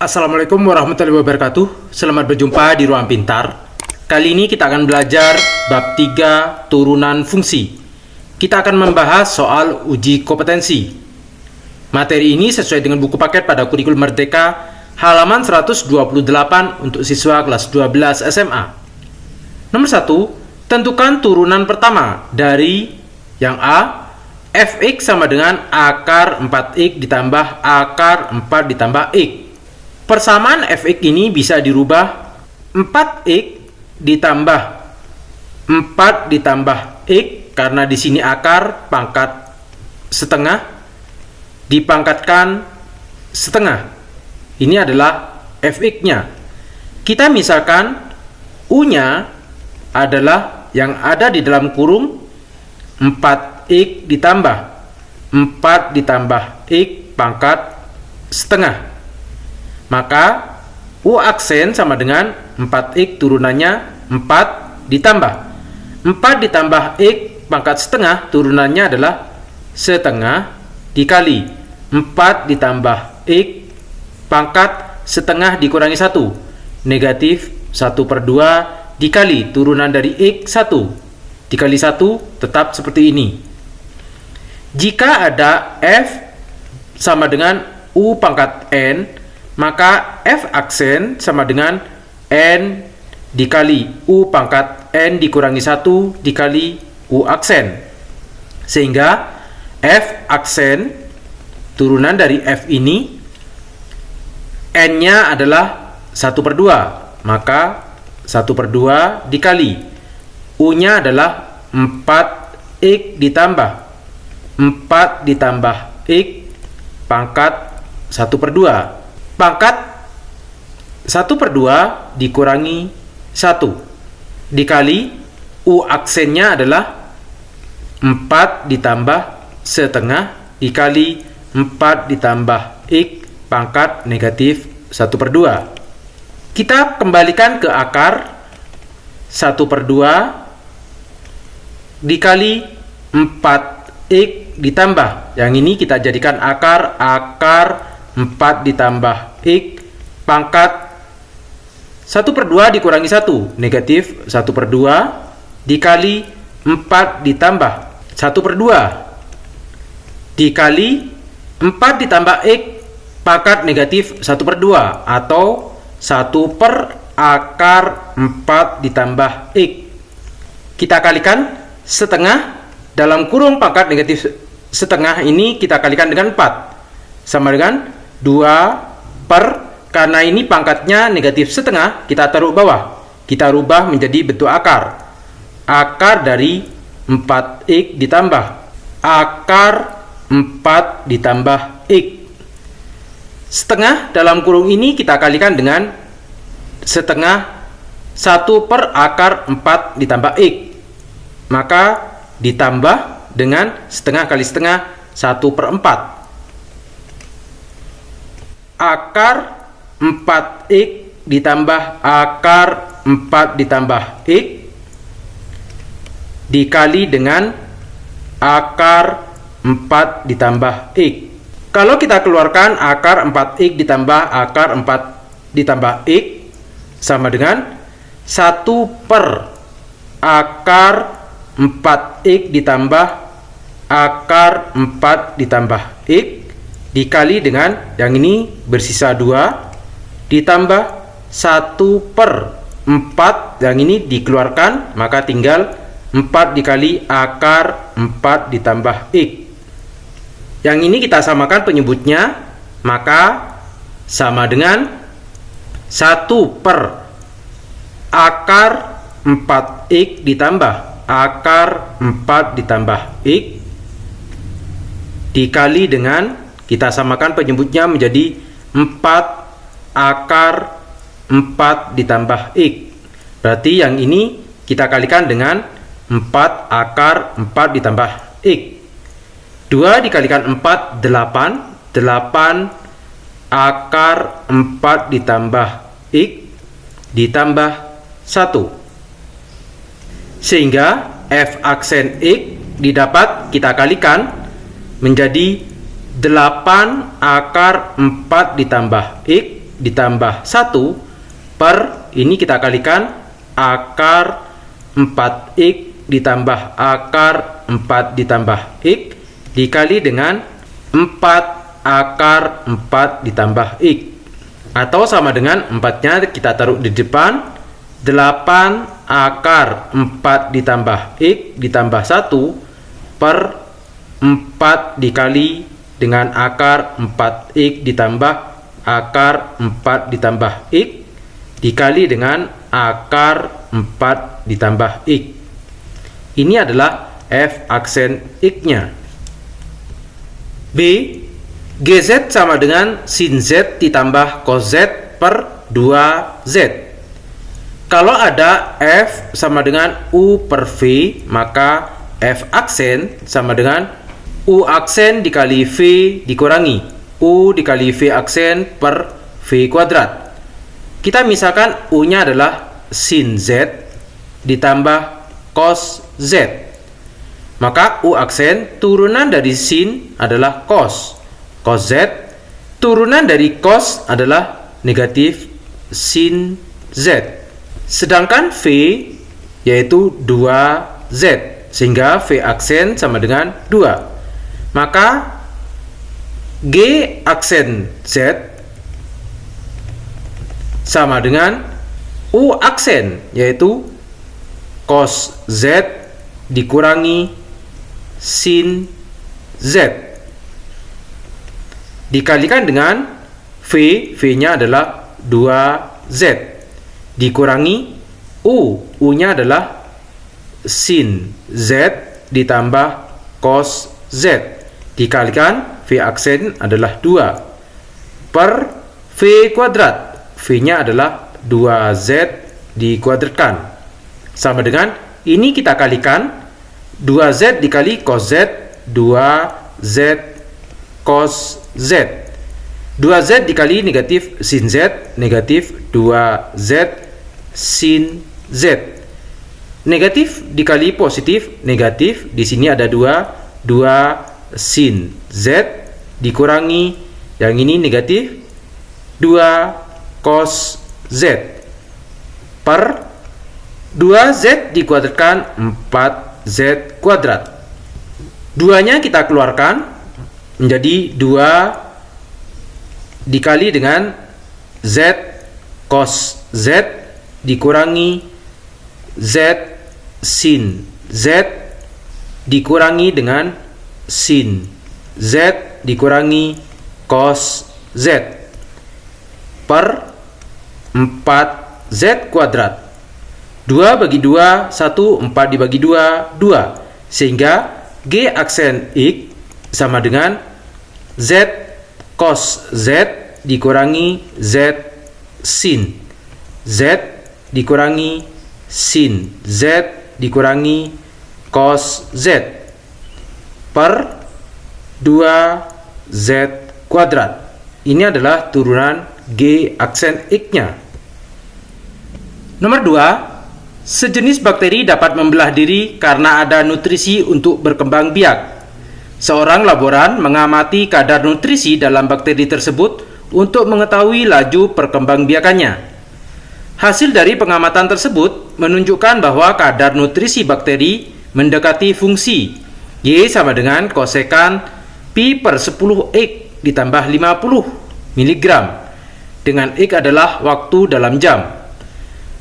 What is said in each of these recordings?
Assalamualaikum warahmatullahi wabarakatuh. Selamat berjumpa di Ruang Pintar. Kali ini kita akan belajar bab 3 turunan fungsi. Kita akan membahas soal uji kompetensi. Materi ini sesuai dengan buku paket pada kurikulum Merdeka halaman 128 untuk siswa kelas 12 SMA. Nomor 1, tentukan turunan pertama dari yang A, fx sama dengan akar 4x ditambah akar 4 ditambah x. Persamaan fx ini bisa dirubah 4x ditambah 4 ditambah x, karena di sini akar pangkat setengah dipangkatkan setengah. Ini adalah fx-nya. Kita misalkan u-nya adalah yang ada di dalam kurung 4x ditambah 4 ditambah x pangkat setengah. Maka u aksen sama dengan 4x turunannya 4 ditambah 4 ditambah x pangkat setengah turunannya adalah setengah dikali 4 ditambah x pangkat setengah dikurangi 1, negatif 1/2 dikali turunan dari x 1 dikali 1 tetap seperti ini. Jika ada f sama dengan u pangkat n, maka f aksen sama dengan n dikali u pangkat n dikurangi 1 dikali u aksen. Sehingga f aksen turunan dari f ini n-nya adalah 1/2, maka 1/2 dikali u-nya adalah 4x ditambah 4 ditambah x pangkat 1/2. Pangkat 1/2 dikurangi 1 dikali u aksennya adalah 4 ditambah setengah dikali 4 ditambah x pangkat negatif 1/2. Kita kembalikan ke akar 1/2 dikali 4x ditambah, yang ini kita jadikan akar 4 ditambah x pangkat 1/2 dikurangi 1, negatif 1/2 dikali 4 ditambah 1/2 dikali 4 ditambah x pangkat negatif 1/2, atau 1 per akar 4 ditambah x. Kita kalikan setengah dalam kurung pangkat negatif setengah ini kita kalikan dengan 4 sama dengan 2 per, karena ini pangkatnya negatif setengah kita taruh bawah, kita rubah menjadi bentuk akar dari 4x ditambah akar 4 ditambah x. Setengah dalam kurung ini kita kalikan dengan setengah 1 per akar 4 ditambah x, maka ditambah dengan setengah kali setengah 1/4. Akar 4x ditambah akar 4 ditambah x dikali dengan akar 4 ditambah x. Kalau kita keluarkan akar 4x ditambah akar 4 ditambah x sama dengan 1 per akar 4x ditambah akar 4 ditambah x dikali dengan yang ini bersisa 2 ditambah 1 per 4, yang ini dikeluarkan maka tinggal 4 dikali akar 4 ditambah x. Yang ini kita samakan penyebutnya, maka sama dengan 1 per akar 4x ditambah akar 4 ditambah x dikali dengan, kita samakan penyebutnya menjadi 4 akar 4 ditambah x. Berarti yang ini kita kalikan dengan 4 akar 4 ditambah x. 2 dikalikan 4, 8 akar 4 ditambah x ditambah 1, sehingga f aksen x didapat kita kalikan menjadi 8 akar 4 ditambah x ditambah 1 per, ini kita kalikan, akar 4x ditambah akar 4 ditambah x dikali dengan 4 akar 4 ditambah x. Atau sama dengan 4-nya kita taruh di depan, 8 akar 4 ditambah x ditambah 1 per 4 dikali dengan akar 4x ditambah akar 4 ditambah x dikali dengan akar 4 ditambah x. Ini adalah f aksen x-nya. B. GZ sama dengan sin Z ditambah cos Z per 2Z. Kalau ada F sama dengan U per V, maka F aksen sama dengan U aksen dikali V dikurangi U dikali V aksen per V kuadrat. Kita misalkan U-nya adalah sin Z ditambah cos Z. Maka U aksen turunan dari sin adalah cos. Cos Z turunan dari cos adalah negatif sin Z. Sedangkan V yaitu 2Z, sehingga V aksen sama dengan 2. Maka G aksen Z sama dengan U aksen, yaitu cos Z dikurangi sin Z dikalikan dengan V, V-nya adalah 2Z dikurangi U-nya adalah sin Z ditambah cos Z dikalikan V aksen adalah 2 per V kuadrat. V-nya adalah 2Z dikuadratkan. Sama dengan ini kita kalikan 2Z dikali cos Z, 2Z cos Z. 2Z dikali negatif sin Z, negatif 2Z sin Z. Negatif dikali positif, negatif. Di sini ada 2 sin Z dikurangi yang ini negatif 2 cos Z per 2Z dikuadratkan 4Z kuadrat. 2-nya kita keluarkan menjadi 2 dikali dengan Z cos Z dikurangi Z sin Z dikurangi dengan sin Z dikurangi cos Z per 4Z kuadrat. 2 bagi 2, 1, 4 dibagi 2, 2. Sehingga G aksen X sama dengan Z cos Z dikurangi Z sin Z dikurangi sin Z dikurangi cos Z per 2Z kuadrat. Ini adalah turunan G aksen X-nya. Nomor 2, sejenis bakteri dapat membelah diri karena ada nutrisi untuk berkembang biak. Seorang laboran mengamati kadar nutrisi dalam bakteri tersebut untuk mengetahui laju perkembangbiakannya. Hasil dari pengamatan tersebut menunjukkan bahwa kadar nutrisi bakteri mendekati fungsi Y sama dengan kosekan pi per 10x ditambah 50 mg, dengan X adalah waktu dalam jam.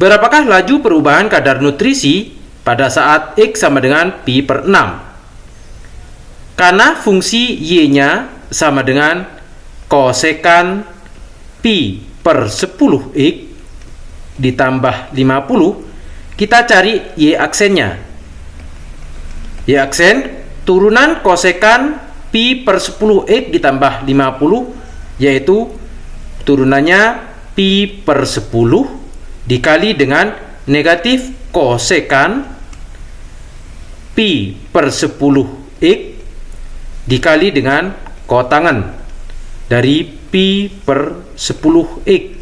Berapakah laju perubahan kadar nutrisi pada saat X sama dengan pi per 6? Karena fungsi Y-nya sama dengan kosekan pi per 10x ditambah 50, kita cari Y aksennya. Y aksen turunan kosekan pi per 10x ditambah 50, yaitu turunannya pi per 10 dikali dengan negatif kosekan pi per 10x dikali dengan kotangan dari pi per 10x.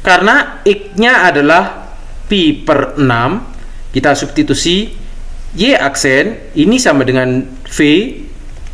Karena x-nya adalah pi per 6, kita substitusi Y aksen ini sama dengan V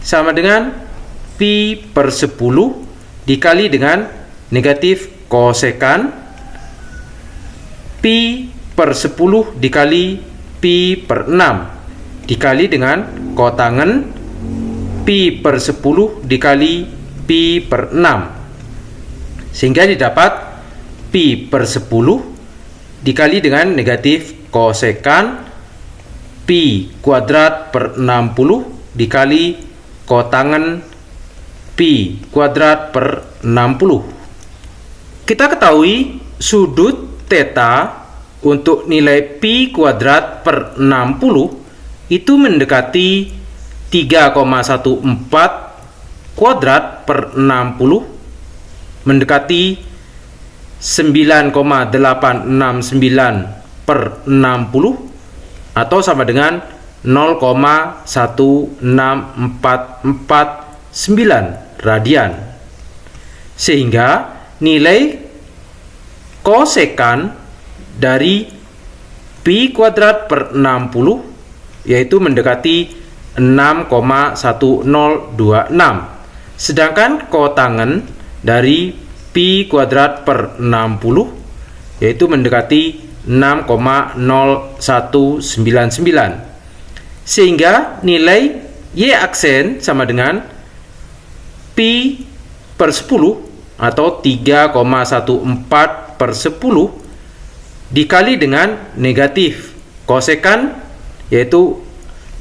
sama dengan pi per 10 dikali dengan negatif kosekan pi per 10 dikali pi per 6 dikali dengan kotangen pi per 10 dikali pi per 6, sehingga didapat pi per 10 dikali dengan negatif kosekan pi kuadrat per 60 dikali kotangen pi kuadrat per 60. Kita ketahui sudut theta untuk nilai pi kuadrat per 60 itu mendekati 3,14 kuadrat per 60 mendekati 9,869 per 60 atau sama dengan 0,16449 radian. Sehingga nilai kosekan dari pi kuadrat per 60 yaitu mendekati 6,1026. Sedangkan kotangen dari pi kuadrat per 60 yaitu mendekati 6,0199. Sehingga nilai Y aksen sama dengan pi per 10 atau 3,14 per 10 dikali dengan negatif kosekan yaitu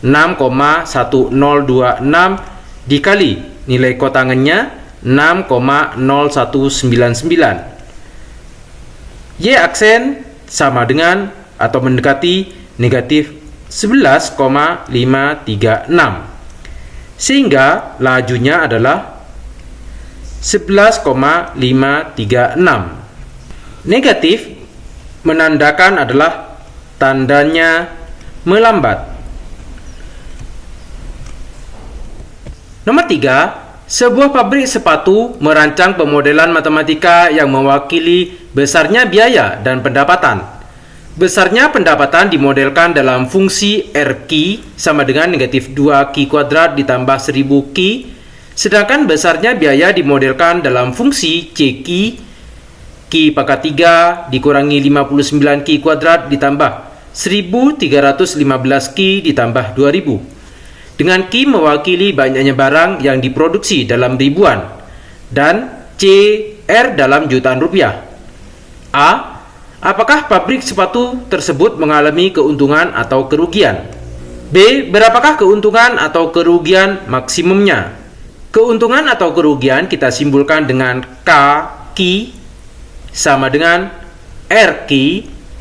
6,1026 dikali nilai kotangennya 6,0199. Y aksen sama dengan atau mendekati negatif 11,536. Sehingga lajunya adalah 11,536. Negatif menandakan adalah tandanya melambat. Nomor 3, sebuah pabrik sepatu merancang pemodelan matematika yang mewakili besarnya biaya dan pendapatan. Besarnya pendapatan dimodelkan dalam fungsi RQ sama dengan negatif 2Q kuadrat ditambah 1000Q, sedangkan besarnya biaya dimodelkan dalam fungsi CQ, Q pangkat 3 dikurangi 59Q kuadrat ditambah 1315Q ditambah 2000. Dengan Q mewakili banyaknya barang yang diproduksi dalam ribuan dan CR dalam jutaan rupiah. A. Apakah pabrik sepatu tersebut mengalami keuntungan atau kerugian? B. Berapakah keuntungan atau kerugian maksimumnya? Keuntungan atau kerugian kita simbolkan dengan KQ sama dengan RQ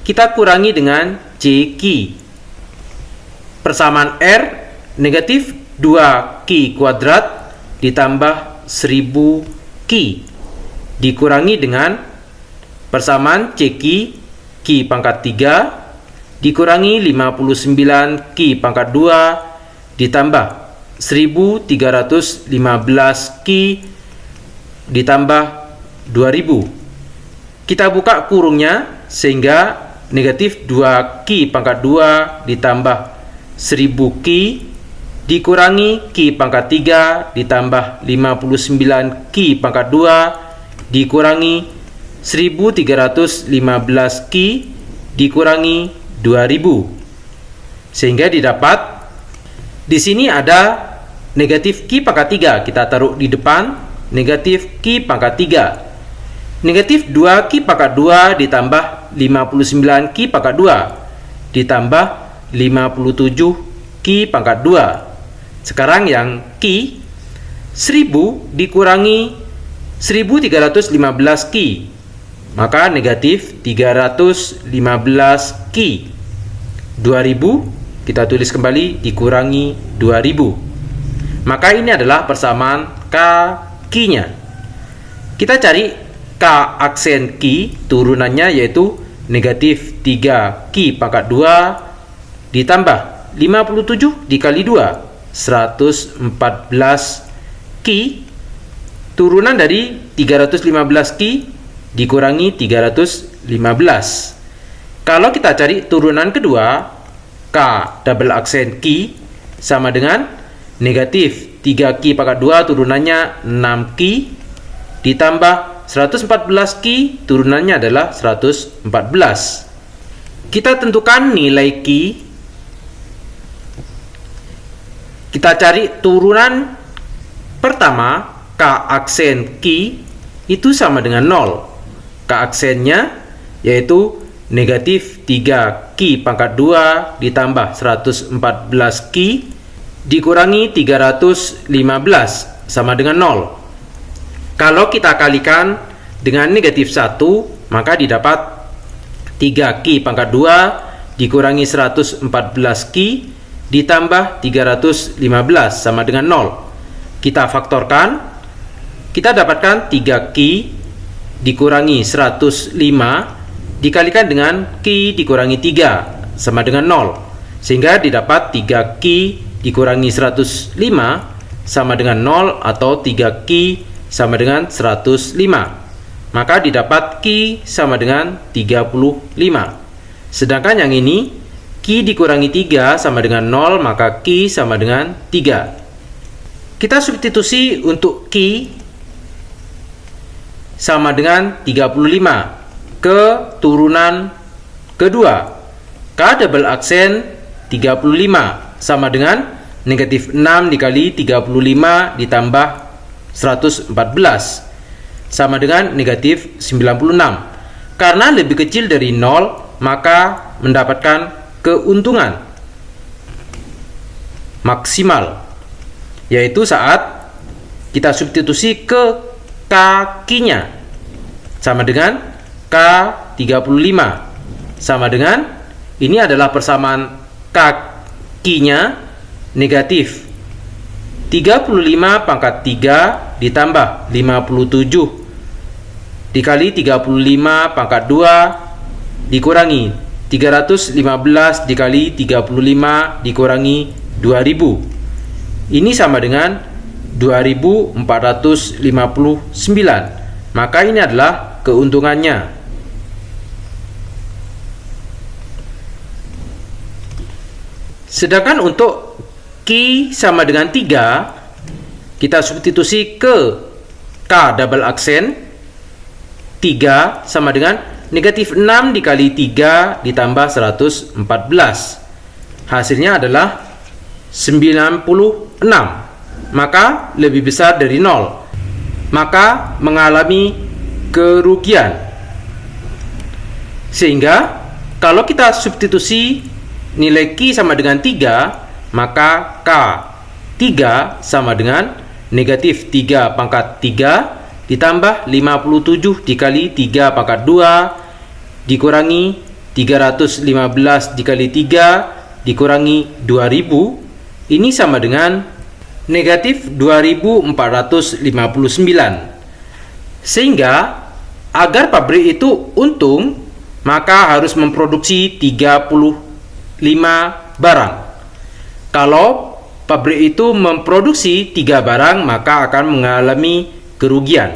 kita kurangi dengan CQ. Persamaan R negatif 2Q kuadrat ditambah 1000Q dikurangi dengan persamaan CQ Q pangkat 3 dikurangi 59Q pangkat 2 ditambah 1315Q ditambah 2000. Kita buka kurungnya sehingga negatif 2Q pangkat 2 ditambah 1000Q dikurangi Q pangkat 3 ditambah 59Q pangkat 2 dikurangi 1315Q dikurangi 2000. Sehingga didapat di sini ada negatif Q pangkat 3 kita taruh di depan, negatif Q pangkat 3. Negatif 2Q pangkat 2 ditambah 59Q pangkat 2 ditambah 57Q pangkat 2. Sekarang yang Q 1000 dikurangi 1315Q, maka negatif 315Q. 2000 kita tulis kembali dikurangi 2000. Maka ini adalah persamaan K-Q-nya. Kita cari K aksen Q turunannya yaitu negatif 3Q pangkat 2 ditambah 57 dikali 2 114 Q turunan dari 315 Q dikurangi 315. Kalau kita cari turunan kedua K double aksen Q sama dengan negatif 3Q pangkat 2 turunannya 6Q ditambah 114 Ki turunannya adalah 114. Kita tentukan nilai Ki. Kita cari turunan pertama, K aksen Ki itu sama dengan 0. K aksennya yaitu negatif 3 Ki pangkat 2 ditambah 114 Ki dikurangi 315 sama dengan 0. Kalau kita kalikan dengan negatif 1, maka didapat 3 Ki pangkat 2 dikurangi 114 Ki ditambah 315 sama dengan 0. Kita faktorkan, kita dapatkan 3 Ki dikurangi 105 dikalikan dengan Ki dikurangi 3 sama dengan 0. Sehingga didapat 3 Ki dikurangi 105 sama dengan 0 atau 3 Ki sama dengan 105. Maka didapat Ki sama dengan 35. Sedangkan yang ini, Ki dikurangi 3 sama dengan 0, maka Ki sama dengan 3. Kita substitusi untuk Ki sama dengan 35 ke turunan kedua. K double aksen 35 sama dengan negatif 6 dikali 35 ditambah 114 sama dengan negatif 96. Karena lebih kecil dari 0, maka mendapatkan keuntungan maksimal, yaitu saat kita substitusi ke K-nya sama dengan K35 sama dengan, ini adalah persamaan K-nya negatif 35 pangkat 3 ditambah 57 dikali 35 pangkat 2 dikurangi 315 dikali 35 dikurangi 2000. Ini sama dengan 2459. Maka ini adalah keuntungannya. Sedangkan untuk Ki sama dengan 3, kita substitusi ke K double aksen 3 sama dengan negatif 6 dikali 3 ditambah 114. Hasilnya adalah 96. Maka lebih besar dari 0. Maka mengalami kerugian. Sehingga kalau kita substitusi nilai Ki sama dengan 3, maka K 3 sama dengan negatif 3 pangkat 3 ditambah 57 dikali 3 pangkat 2 dikurangi 315 dikali 3 dikurangi 2000. Ini sama dengan negatif 2459. Sehingga agar pabrik itu untung, maka harus memproduksi 35 barang. Kalau pabrik itu memproduksi 3 barang, maka akan mengalami kerugian.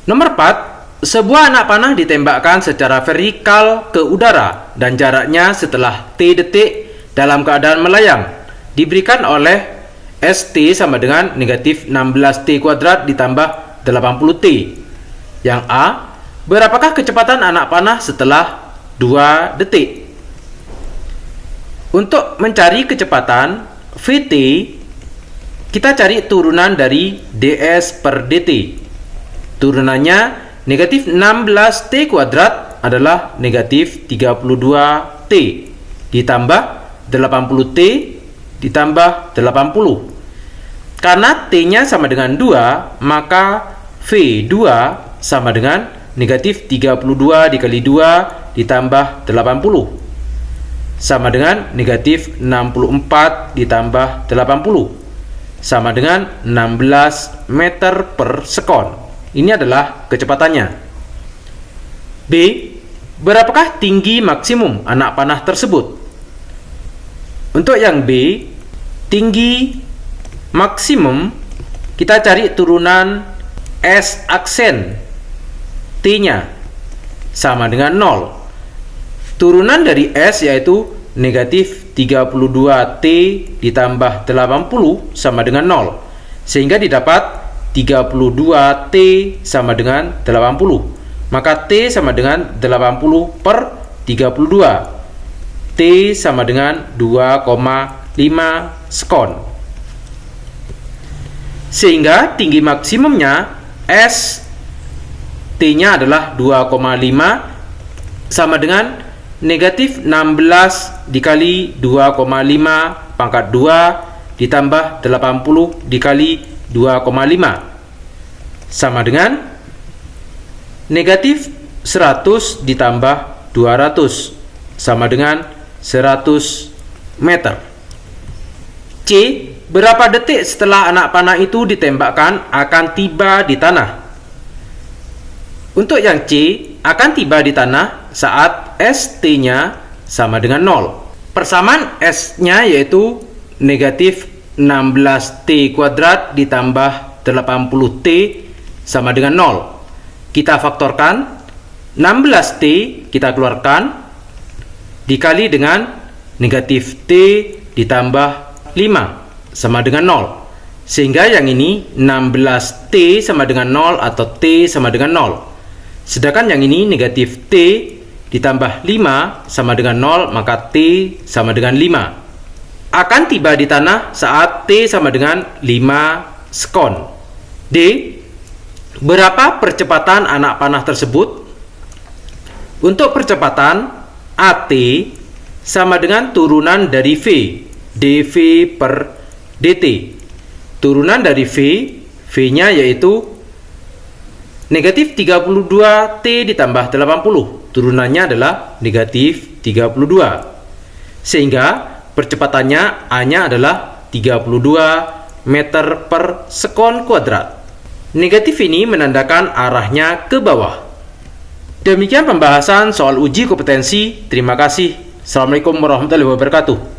Nomor 4, sebuah anak panah ditembakkan secara vertikal ke udara dan jaraknya setelah T detik dalam keadaan melayang diberikan oleh ST sama dengan negatif 16T kuadrat ditambah 80T. Yang A, berapakah kecepatan anak panah setelah 2 detik? Untuk mencari kecepatan VT, kita cari turunan dari ds per dt. Turunannya negatif 16t kuadrat adalah negatif 32t ditambah 80t ditambah 80. Karena t-nya sama dengan 2, maka V2 sama dengan negatif 32 dikali 2 ditambah 80 sama dengan negatif 64 ditambah 80 sama dengan 16 meter per sekon. Ini adalah kecepatannya. B, berapakah tinggi maksimum anak panah tersebut? Untuk yang B, tinggi maksimum, kita cari turunan S aksen T-nya sama dengan 0. Turunan dari S yaitu negatif 32T ditambah 80 sama dengan 0. Sehingga didapat 32 T sama dengan 80. Maka T sama dengan 80 per 32. T sama dengan 2,5 sekon. Sehingga tinggi maksimumnya S T-nya adalah 2,5 sama dengan negatif 16 dikali 2,5 pangkat 2 ditambah 80 dikali 2,5 sama dengan negatif 100 ditambah 200 sama dengan 100 meter. C. Berapa detik setelah anak panah itu ditembakkan akan tiba di tanah? Untuk yang C, akan tiba di tanah saat ST-nya sama dengan 0. Persamaan S-nya yaitu negatif 16T kuadrat ditambah 80T sama dengan 0. Kita faktorkan 16T kita keluarkan dikali dengan negatif T ditambah 5 sama dengan 0. Sehingga yang ini 16T sama dengan 0 atau T sama dengan 0. Sedangkan yang ini negatif T ditambah 5 sama dengan 0, maka T sama dengan 5. Akan tiba di tanah saat T sama dengan 5 sekon. D. Berapa percepatan anak panah tersebut? Untuk percepatan AT sama dengan turunan dari V, dV per dt. Turunan dari V, V-nya yaitu negatif 32 T ditambah 80. Turunannya adalah negatif 32. Sehingga percepatannya A-nya adalah 32 meter per sekon kuadrat. Negatif ini menandakan arahnya ke bawah. Demikian pembahasan soal uji kompetensi. Terima kasih. Assalamualaikum warahmatullahi wabarakatuh.